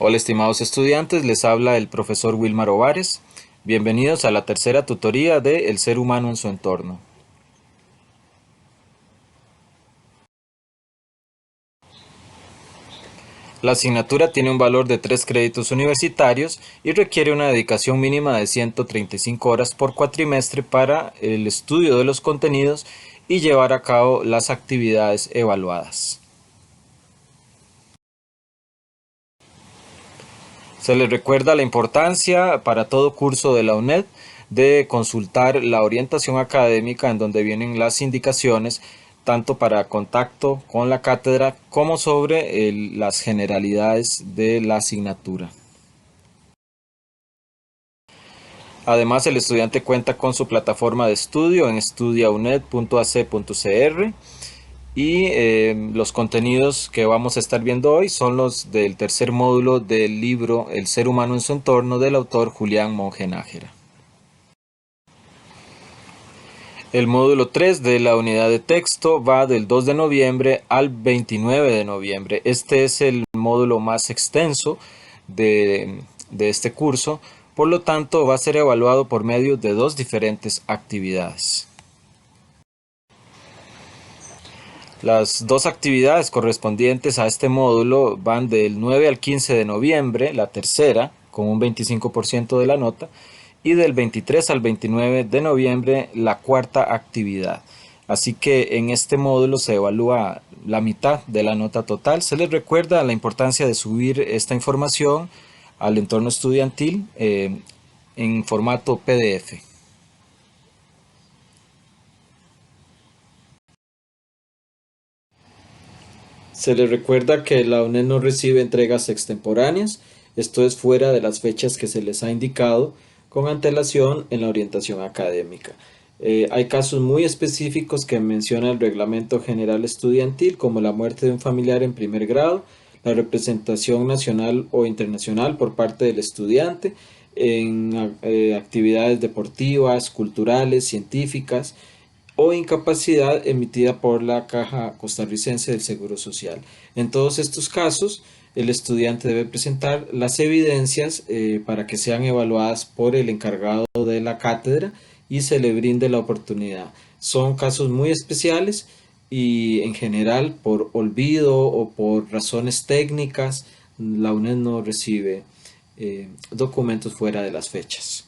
Hola estimados estudiantes, les habla el profesor Wilmar Ovares. Bienvenidos a la tercera tutoría de El ser humano en su entorno. La asignatura tiene un valor de 3 créditos universitarios y requiere una dedicación mínima de 135 horas por cuatrimestre para el estudio de los contenidos y llevar a cabo las actividades evaluadas. Se les recuerda la importancia para todo curso de la UNED de consultar la orientación académica en donde vienen las indicaciones tanto para contacto con la cátedra como sobre las generalidades de la asignatura. Además, el estudiante cuenta con su plataforma de estudio en estudiauned.ac.cr y los contenidos que vamos a estar viendo hoy son los del tercer módulo del libro El ser humano en su entorno del autor Julián Monge Nájera. El módulo 3 de la unidad de texto va del 2 de noviembre al 29 de noviembre. Este es el módulo más extenso de este curso, por lo tanto va a ser evaluado por medio de dos diferentes actividades. Las dos actividades correspondientes a este módulo van del 9 al 15 de noviembre, la tercera, con un 25% de la nota, y del 23 al 29 de noviembre, la cuarta actividad. Así que en este módulo se evalúa la mitad de la nota total. Se les recuerda la importancia de subir esta información al entorno estudiantil en formato PDF. Se les recuerda que la UNED no recibe entregas extemporáneas, esto es fuera de las fechas que se les ha indicado con antelación en la orientación académica. Hay casos muy específicos que menciona el Reglamento General Estudiantil, como la muerte de un familiar en primer grado, la representación nacional o internacional por parte del estudiante en actividades deportivas, culturales, científicas, o incapacidad emitida por la Caja Costarricense del Seguro Social. En todos estos casos, el estudiante debe presentar las evidencias para que sean evaluadas por el encargado de la cátedra y se le brinde la oportunidad. Son casos muy especiales y en general por olvido o por razones técnicas, la UNED no recibe documentos fuera de las fechas.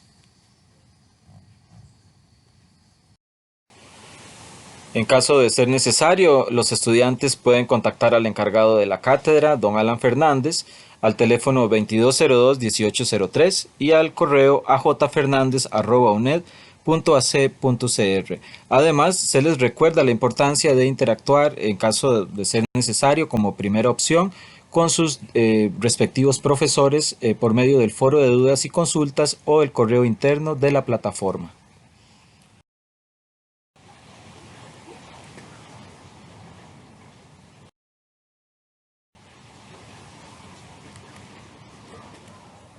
En caso de ser necesario, los estudiantes pueden contactar al encargado de la cátedra, don Alan Fernández, al teléfono 2202-1803 y al correo ajfernandez@uned.ac.cr. Además, se les recuerda la importancia de interactuar en caso de ser necesario como primera opción con sus respectivos profesores por medio del foro de dudas y consultas o el correo interno de la plataforma.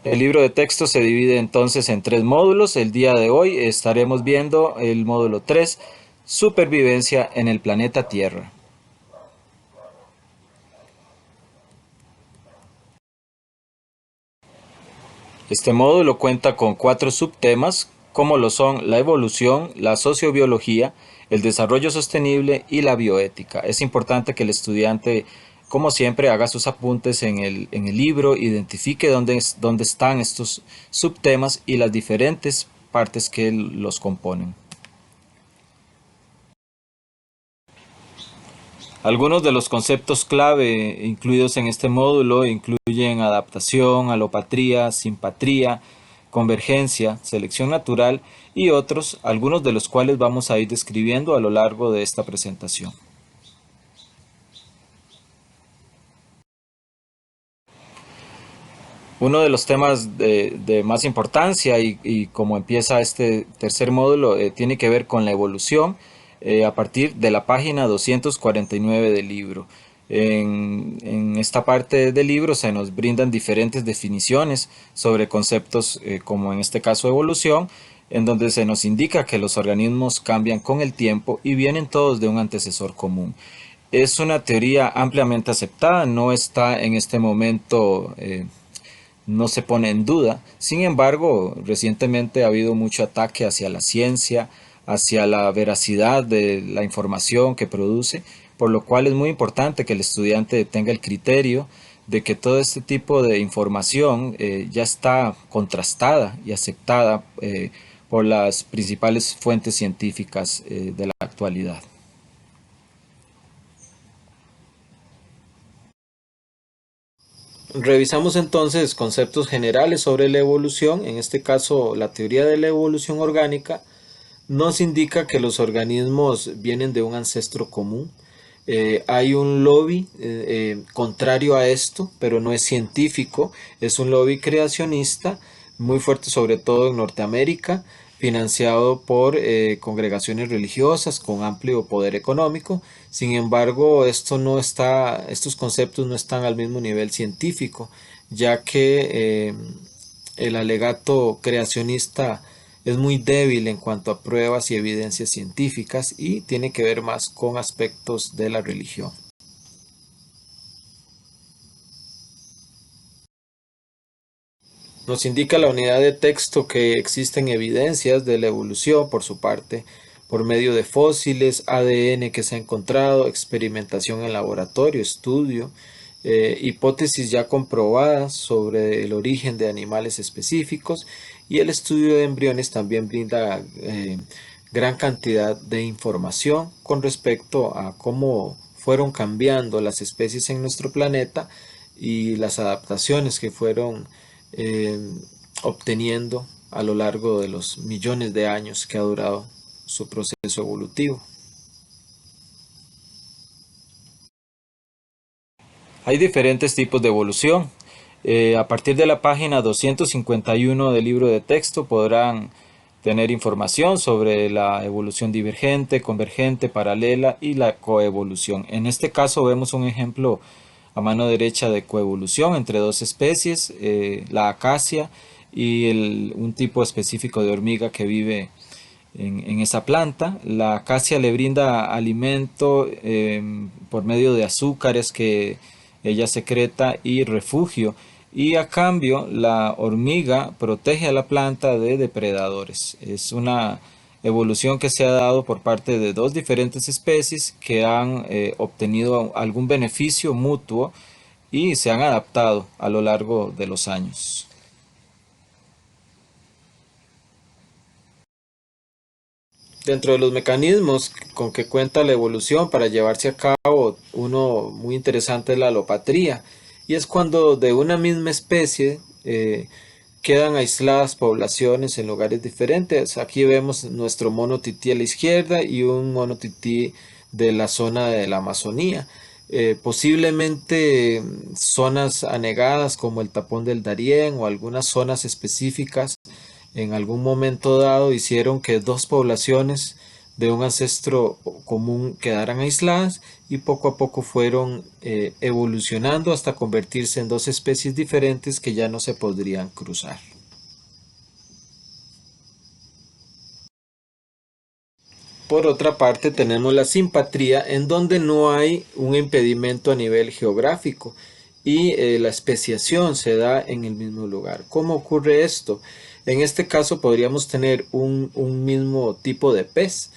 El libro de texto se divide entonces en 3 módulos. El día de hoy estaremos viendo el módulo 3, Supervivencia en el planeta Tierra. Este módulo cuenta con 4 subtemas, como lo son la evolución, la sociobiología, el desarrollo sostenible y la bioética. Es importante que el estudiante, como siempre, haga sus apuntes en el libro, identifique dónde están estos subtemas y las diferentes partes que los componen. Algunos de los conceptos clave incluidos en este módulo incluyen adaptación, alopatría, simpatría, convergencia, selección natural y otros, algunos de los cuales vamos a ir describiendo a lo largo de esta presentación. Uno de los temas de más importancia y como empieza este tercer módulo tiene que ver con la evolución a partir de la página 249 del libro. En esta parte del libro se nos brindan diferentes definiciones sobre conceptos como en este caso evolución, en donde se nos indica que los organismos cambian con el tiempo y vienen todos de un antecesor común. Es una teoría ampliamente aceptada, no está en este momento no se pone en duda. Sin embargo, recientemente ha habido mucho ataque hacia la ciencia, hacia la veracidad de la información que produce, por lo cual es muy importante que el estudiante tenga el criterio de que todo este tipo de información ya está contrastada y aceptada por las principales fuentes científicas de la actualidad. Revisamos entonces conceptos generales sobre la evolución, en este caso la teoría de la evolución orgánica nos indica que los organismos vienen de un ancestro común. Hay un lobby contrario a esto, pero no es científico, es un lobby creacionista muy fuerte sobre todo en Norteamérica, financiado por congregaciones religiosas con amplio poder económico. Sin embargo, estos conceptos no están al mismo nivel científico, ya que el alegato creacionista es muy débil en cuanto a pruebas y evidencias científicas y tiene que ver más con aspectos de la religión. Nos indica la unidad de texto que existen evidencias de la evolución por su parte, por medio de fósiles, ADN que se ha encontrado, experimentación en laboratorio, estudio, hipótesis ya comprobadas sobre el origen de animales específicos y el estudio de embriones también brinda gran cantidad de información con respecto a cómo fueron cambiando las especies en nuestro planeta y las adaptaciones que fueron eh, obteniendo a lo largo de los millones de años que ha durado su proceso evolutivo. Hay diferentes tipos de evolución. A partir de la página 251 del libro de texto podrán tener información sobre la evolución divergente, convergente, paralela y la coevolución. En este caso vemos un ejemplo a mano derecha de coevolución entre dos especies, la acacia y un tipo específico de hormiga que vive en esa planta. La acacia le brinda alimento por medio de azúcares que ella secreta y refugio. Y a cambio la hormiga protege a la planta de depredadores. Es una evolución que se ha dado por parte de dos diferentes especies que han obtenido algún beneficio mutuo y se han adaptado a lo largo de los años. Dentro de los mecanismos con que cuenta la evolución para llevarse a cabo, uno muy interesante es la alopatría, y es cuando de una misma especie quedan aisladas poblaciones en lugares diferentes. Aquí vemos nuestro mono tití a la izquierda y un mono tití de la zona de la Amazonía. Posiblemente zonas anegadas como el tapón del Darién o algunas zonas específicas en algún momento dado hicieron que dos poblaciones de un ancestro común quedaran aisladas y poco a poco fueron evolucionando hasta convertirse en dos especies diferentes que ya no se podrían cruzar. Por otra parte, tenemos la simpatría, en donde no hay un impedimento a nivel geográfico y la especiación se da en el mismo lugar. ¿Cómo ocurre esto? En este caso podríamos tener un mismo tipo de pez,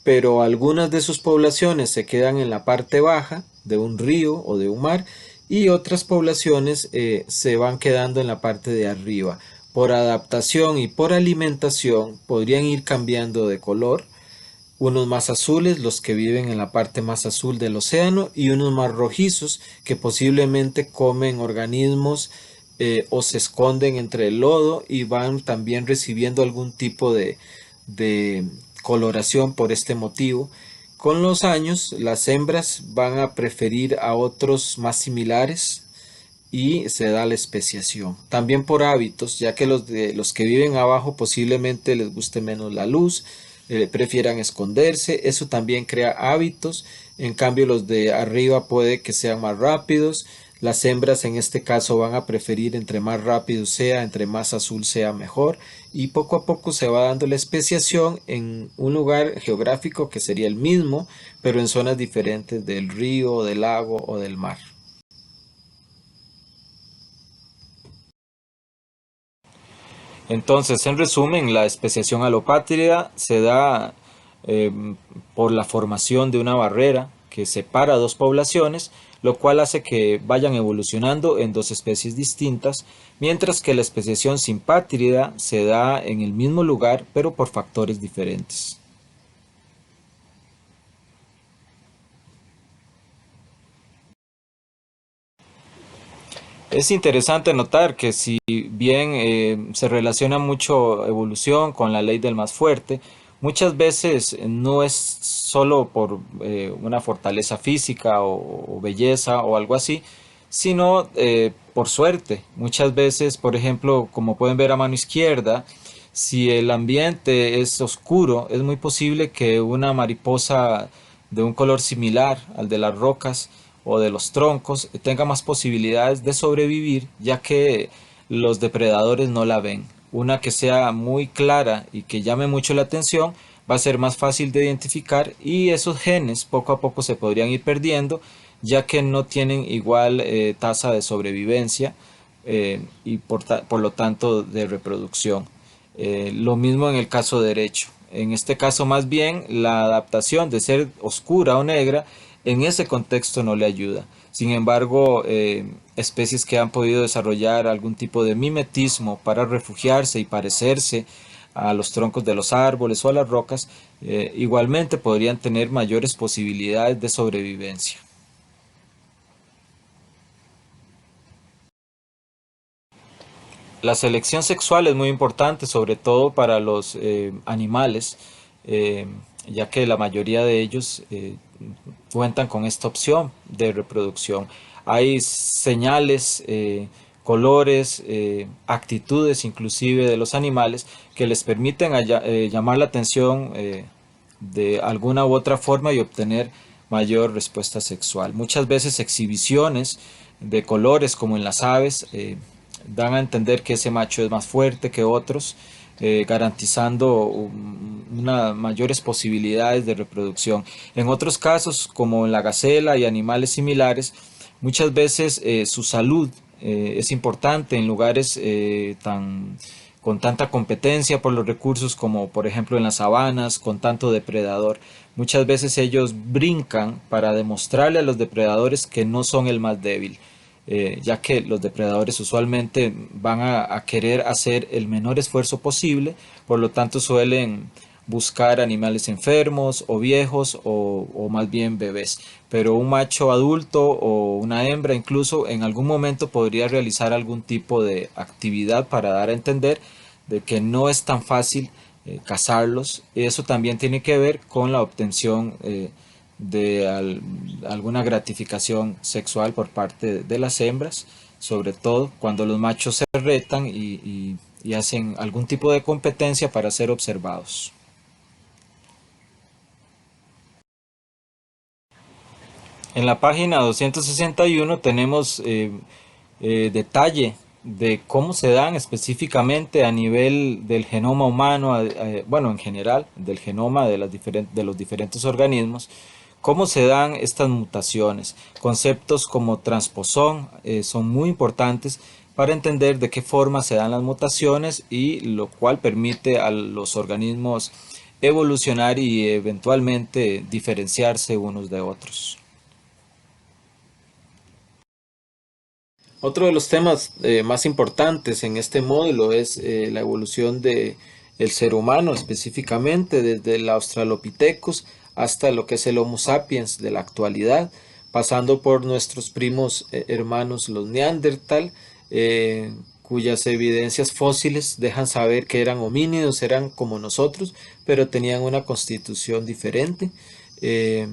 pero algunas de sus poblaciones se quedan en la parte baja de un río o de un mar y otras poblaciones se van quedando en la parte de arriba. Por adaptación y por alimentación podrían ir cambiando de color, unos más azules, los que viven en la parte más azul del océano, y unos más rojizos, que posiblemente comen organismos o se esconden entre el lodo y van también recibiendo algún tipo de coloración por este motivo. Con los años, las hembras van a preferir a otros más similares y se da la especiación. También por hábitos, ya que los que viven abajo posiblemente les guste menos la luz, prefieran esconderse, eso también crea hábitos. En cambio los de arriba puede que sean más rápidos. Las hembras en este caso van a preferir entre más rápido sea, entre más azul sea mejor, y poco a poco se va dando la especiación en un lugar geográfico que sería el mismo, pero en zonas diferentes del río, del lago o del mar. Entonces, en resumen, la especiación alopátrida se da eh, por la formación de una barrera que separa dos poblaciones, lo cual hace que vayan evolucionando en dos especies distintas, mientras que la especiación simpátrida se da en el mismo lugar, pero por factores diferentes. Es interesante notar que si bien se relaciona mucho evolución con la ley del más fuerte, muchas veces no es solo por una fortaleza física o belleza o algo así, sino por suerte. Muchas veces, por ejemplo, como pueden ver a mano izquierda, si el ambiente es oscuro, es muy posible que una mariposa de un color similar al de las rocas o de los troncos tenga más posibilidades de sobrevivir, ya que los depredadores no la ven. Una que sea muy clara y que llame mucho la atención va a ser más fácil de identificar, y esos genes poco a poco se podrían ir perdiendo, ya que no tienen igual tasa de sobrevivencia y por lo tanto de reproducción. Lo mismo en el caso derecho. En este caso, más bien, la adaptación de ser oscura o negra en ese contexto no le ayuda. Sin embargo, especies que han podido desarrollar algún tipo de mimetismo para refugiarse y parecerse a los troncos de los árboles o a las rocas, igualmente podrían tener mayores posibilidades de sobrevivencia. La selección sexual es muy importante, sobre todo para los animales, eh, ya que la mayoría de ellos cuentan con esta opción de reproducción. Hay señales, colores, actitudes inclusive de los animales que les permiten llamar la atención de alguna u otra forma y obtener mayor respuesta sexual. Muchas veces exhibiciones de colores como en las aves dan a entender que ese macho es más fuerte que otros, garantizando unas mayores posibilidades de reproducción. En otros casos, como en la gacela y animales similares, muchas veces su salud es importante en lugares con tanta competencia por los recursos como por ejemplo en las sabanas, con tanto depredador. Muchas veces ellos brincan para demostrarle a los depredadores que no son el más débil, ya que los depredadores usualmente van a querer hacer el menor esfuerzo posible, por lo tanto suelen buscar animales enfermos o viejos o más bien bebés. Pero un macho adulto o una hembra incluso en algún momento podría realizar algún tipo de actividad para dar a entender de que no es tan fácil cazarlos. Eso también tiene que ver con la obtención de alguna gratificación sexual por parte de las hembras, sobre todo cuando los machos se retan y hacen algún tipo de competencia para ser observados. En la página 261 tenemos detalle de cómo se dan específicamente a nivel del genoma humano, bueno, en general, del genoma de, de los diferentes organismos, cómo se dan estas mutaciones. Conceptos como transposón son muy importantes para entender de qué forma se dan las mutaciones, y lo cual permite a los organismos evolucionar y eventualmente diferenciarse unos de otros. Otro de los temas más importantes en este módulo es la evolución de el ser humano, específicamente desde el Australopithecus hasta lo que es el Homo sapiens de la actualidad, pasando por nuestros primos hermanos los Neandertal, cuyas evidencias fósiles dejan saber que eran homínidos, eran como nosotros, pero tenían una constitución diferente. Eh,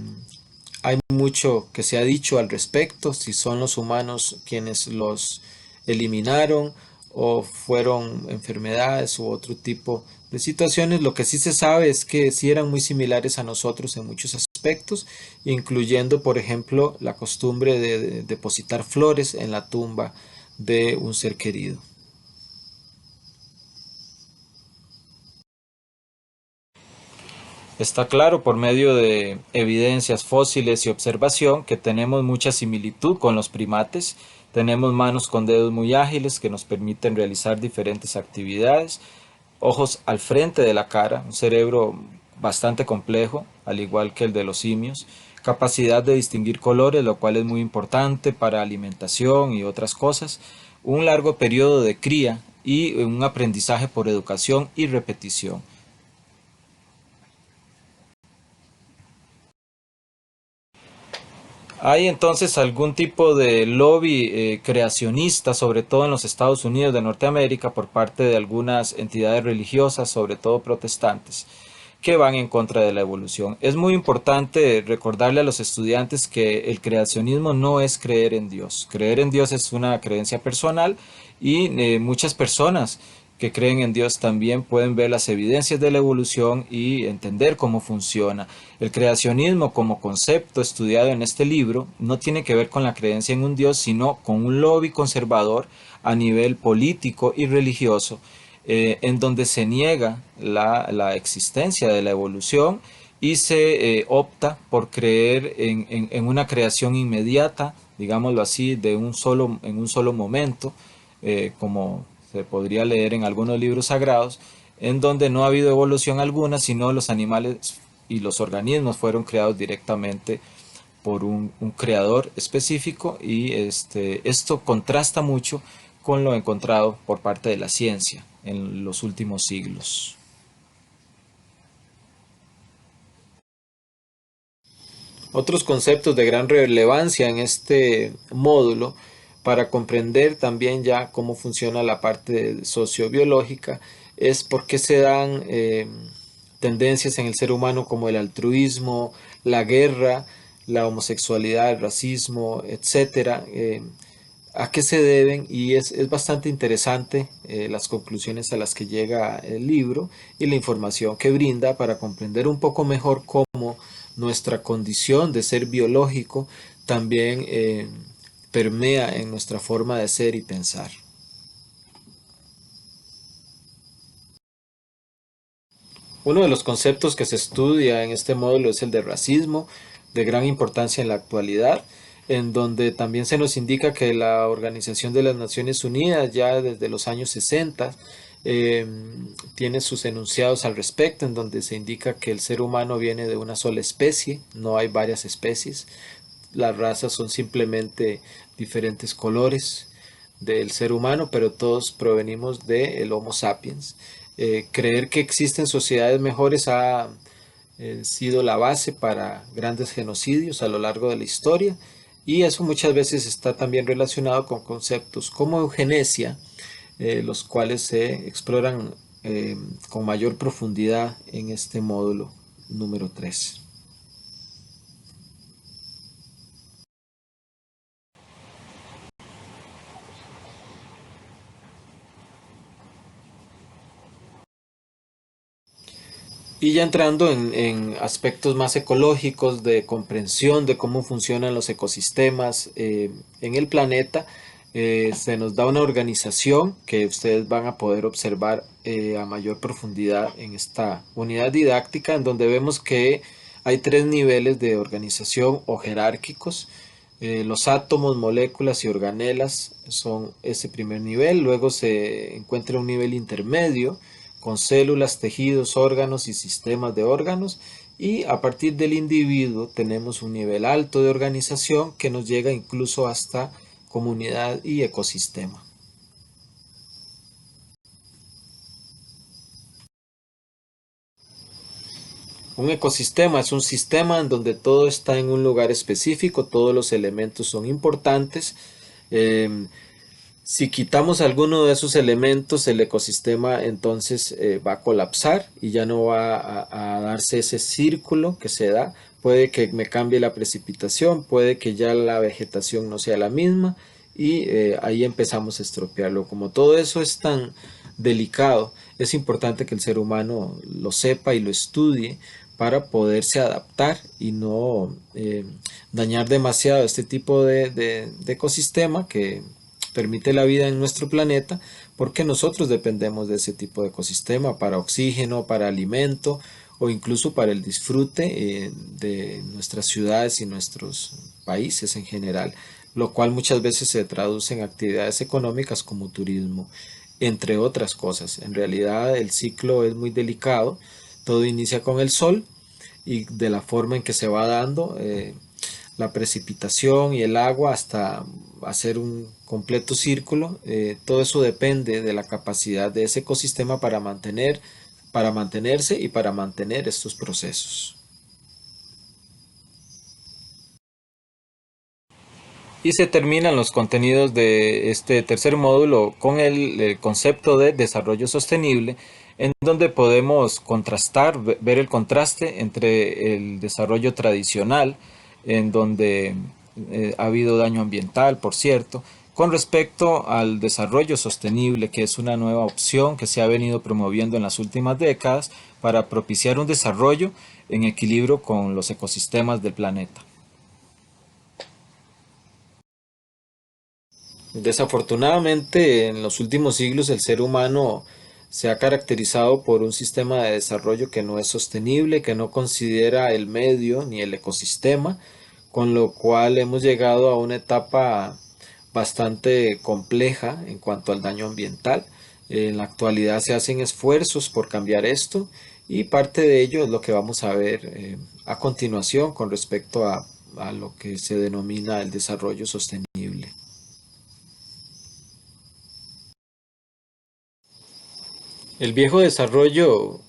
Hay mucho que se ha dicho al respecto, si son los humanos quienes los eliminaron o fueron enfermedades u otro tipo de situaciones. Lo que sí se sabe es que sí eran muy similares a nosotros en muchos aspectos, incluyendo, por ejemplo, la costumbre de depositar flores en la tumba de un ser querido. Está claro por medio de evidencias fósiles y observación que tenemos mucha similitud con los primates. Tenemos manos con dedos muy ágiles que nos permiten realizar diferentes actividades, ojos al frente de la cara, un cerebro bastante complejo, al igual que el de los simios, capacidad de distinguir colores, lo cual es muy importante para alimentación y otras cosas, un largo periodo de cría y un aprendizaje por educación y repetición. ¿Hay entonces algún tipo de lobby creacionista, sobre todo en los Estados Unidos de Norteamérica, por parte de algunas entidades religiosas, sobre todo protestantes, que van en contra de la evolución? Es muy importante recordarle a los estudiantes que el creacionismo no es creer en Dios. Creer en Dios es una creencia personal y muchas personas que creen en Dios también pueden ver las evidencias de la evolución y entender cómo funciona. El creacionismo como concepto estudiado en este libro no tiene que ver con la creencia en un Dios, sino con un lobby conservador a nivel político y religioso, en donde se niega la existencia de la evolución y se opta por creer en una creación inmediata, digámoslo así, en un solo momento, como se podría leer en algunos libros sagrados, en donde no ha habido evolución alguna, sino los animales y los organismos fueron creados directamente por un creador específico y esto contrasta mucho con lo encontrado por parte de la ciencia en los últimos siglos. Otros conceptos de gran relevancia en este módulo para comprender también ya cómo funciona la parte sociobiológica es por qué se dan tendencias en el ser humano como el altruismo, la guerra, la homosexualidad, el racismo, etcétera. A qué se deben y es bastante interesante las conclusiones a las que llega el libro y la información que brinda para comprender un poco mejor cómo nuestra condición de ser biológico también permea en nuestra forma de ser y pensar. Uno de los conceptos que se estudia en este módulo es el de racismo, de gran importancia en la actualidad, en donde también se nos indica que la Organización de las Naciones Unidas ya desde los años 60 eh, tiene sus enunciados al respecto, en donde se indica que el ser humano viene de una sola especie, no hay varias especies, las razas son simplemente diferentes colores del ser humano, pero todos provenimos del Homo sapiens. Creer que existen sociedades mejores ha sido la base para grandes genocidios a lo largo de la historia y eso muchas veces está también relacionado con conceptos como eugenesia, los cuales se exploran con mayor profundidad en este módulo número 3. Y ya entrando en aspectos más ecológicos, de comprensión de cómo funcionan los ecosistemas en el planeta, se nos da una organización que ustedes van a poder observar a mayor profundidad en esta unidad didáctica, en donde vemos que hay tres niveles de organización o jerárquicos. Los átomos, moléculas y organelas son ese primer nivel, luego se encuentra un nivel intermedio, con células, tejidos, órganos y sistemas de órganos, y a partir del individuo tenemos un nivel alto de organización que nos llega incluso hasta comunidad y ecosistema. Un ecosistema es un sistema en donde todo está en un lugar específico, todos los elementos son importantes. Eh, Si quitamos alguno de esos elementos, el ecosistema entonces va a colapsar y ya no va a darse ese círculo que se da. Puede que me cambie la precipitación, puede que ya la vegetación no sea la misma y ahí empezamos a estropearlo. Como todo eso es tan delicado, es importante que el ser humano lo sepa y lo estudie para poderse adaptar y no dañar demasiado este tipo de ecosistema que permite la vida en nuestro planeta, porque nosotros dependemos de ese tipo de ecosistema para oxígeno, para alimento o incluso para el disfrute de nuestras ciudades y nuestros países en general, lo cual muchas veces se traduce en actividades económicas como turismo, entre otras cosas. En realidad el ciclo es muy delicado, todo inicia con el sol y de la forma en que se va dando la precipitación y el agua hasta hacer un completo círculo. Todo eso depende de la capacidad de ese ecosistema para mantenerse y para mantener estos procesos. Y se terminan los contenidos de este tercer módulo con el concepto de desarrollo sostenible, en donde podemos contrastar, ver el contraste entre el desarrollo tradicional, en donde ha habido daño ambiental, por cierto, con respecto al desarrollo sostenible, que es una nueva opción que se ha venido promoviendo en las últimas décadas para propiciar un desarrollo en equilibrio con los ecosistemas del planeta. Desafortunadamente, en los últimos siglos el ser humano se ha caracterizado por un sistema de desarrollo que no es sostenible, que no considera el medio ni el ecosistema, con lo cual hemos llegado a una etapa bastante compleja en cuanto al daño ambiental. En la actualidad se hacen esfuerzos por cambiar esto y parte de ello es lo que vamos a ver a continuación con respecto a lo que se denomina el desarrollo sostenible. El viejo desarrollo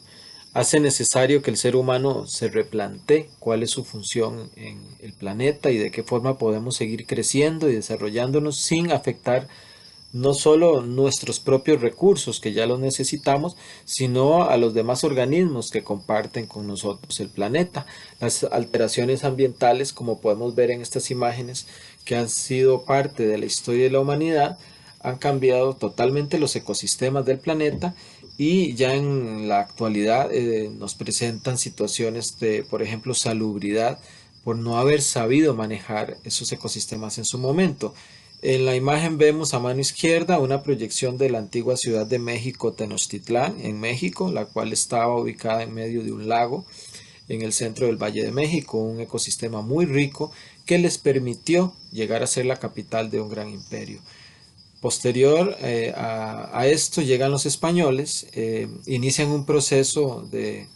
hace necesario que el ser humano se replantee cuál es su función en el planeta y de qué forma podemos seguir creciendo y desarrollándonos sin afectar no solo nuestros propios recursos, que ya los necesitamos, sino a los demás organismos que comparten con nosotros el planeta. Las alteraciones ambientales, como podemos ver en estas imágenes, que han sido parte de la historia de la humanidad, han cambiado totalmente los ecosistemas del planeta y ya en la actualidad nos presentan situaciones de, por ejemplo, salubridad por no haber sabido manejar esos ecosistemas en su momento. En la imagen vemos a mano izquierda una proyección de la antigua ciudad de México, Tenochtitlán, en México, la cual estaba ubicada en medio de un lago en el centro del Valle de México, un ecosistema muy rico que les permitió llegar a ser la capital de un gran imperio. Posterior a esto llegan los españoles, inician un proceso de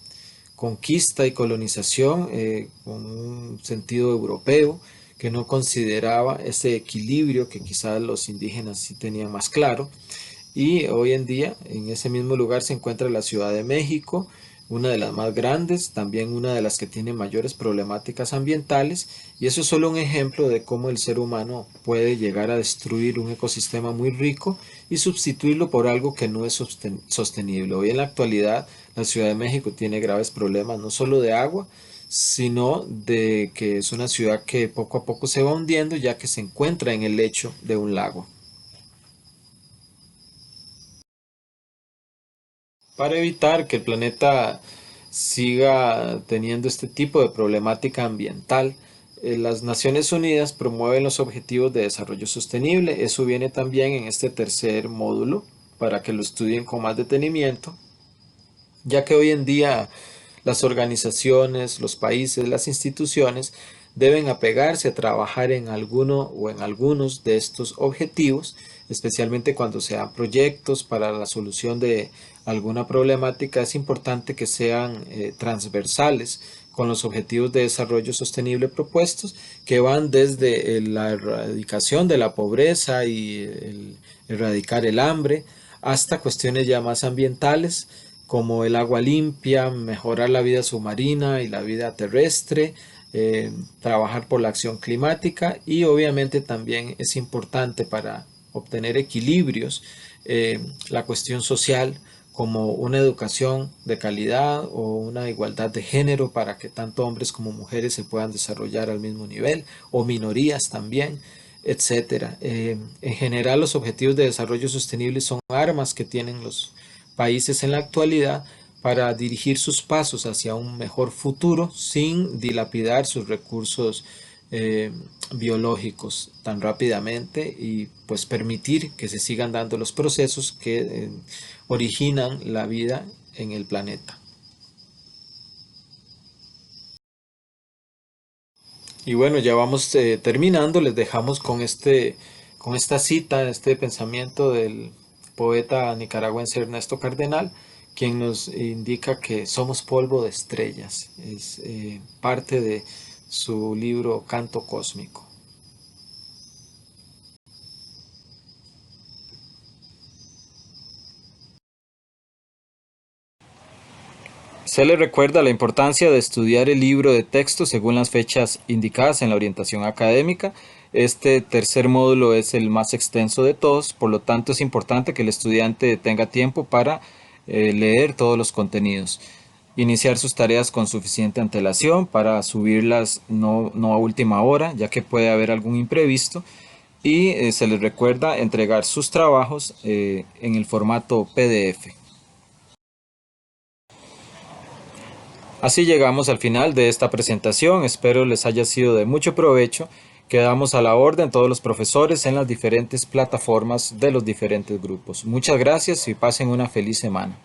conquista y colonización con un sentido europeo que no consideraba ese equilibrio que quizás los indígenas sí tenían más claro. Y hoy en día en ese mismo lugar se encuentra la Ciudad de México, una de las más grandes, también una de las que tiene mayores problemáticas ambientales, y eso es solo un ejemplo de cómo el ser humano puede llegar a destruir un ecosistema muy rico y sustituirlo por algo que no es sostenible. Hoy en la actualidad la Ciudad de México tiene graves problemas no solo de agua, sino de que es una ciudad que poco a poco se va hundiendo ya que se encuentra en el lecho de un lago. Para evitar que el planeta siga teniendo este tipo de problemática ambiental, las Naciones Unidas promueven los Objetivos de Desarrollo Sostenible. Eso viene también en este tercer módulo para que lo estudien con más detenimiento, ya que hoy en día las organizaciones, los países, las instituciones deben apegarse a trabajar en alguno o en algunos de estos objetivos, especialmente cuando sean proyectos para la solución de alguna problemática. Es importante que sean transversales con los objetivos de desarrollo sostenible propuestos, que van desde la erradicación de la pobreza y el erradicar el hambre, hasta cuestiones ya más ambientales, como el agua limpia, mejorar la vida submarina y la vida terrestre, trabajar por la acción climática y obviamente también es importante para obtener equilibrios la cuestión social como una educación de calidad o una igualdad de género para que tanto hombres como mujeres se puedan desarrollar al mismo nivel o minorías también, etcétera. En general los objetivos de desarrollo sostenible son armas que tienen los países en la actualidad para dirigir sus pasos hacia un mejor futuro sin dilapidar sus recursos eh, biológicos tan rápidamente y pues permitir que se sigan dando los procesos que originan la vida en el planeta. Y bueno, ya vamos terminando, les dejamos con esta cita, este pensamiento del poeta nicaragüense Ernesto Cardenal, quien nos indica que somos polvo de estrellas. Es parte de su libro Canto Cósmico. Se le recuerda la importancia de estudiar el libro de texto según las fechas indicadas en la orientación académica. Este tercer módulo es el más extenso de todos, por lo tanto es importante que el estudiante tenga tiempo para leer todos los contenidos. Iniciar sus tareas con suficiente antelación para subirlas no a última hora, ya que puede haber algún imprevisto. Y se les recuerda entregar sus trabajos en el formato PDF. Así llegamos al final de esta presentación, espero les haya sido de mucho provecho. Quedamos a la orden todos los profesores en las diferentes plataformas de los diferentes grupos. Muchas gracias y pasen una feliz semana.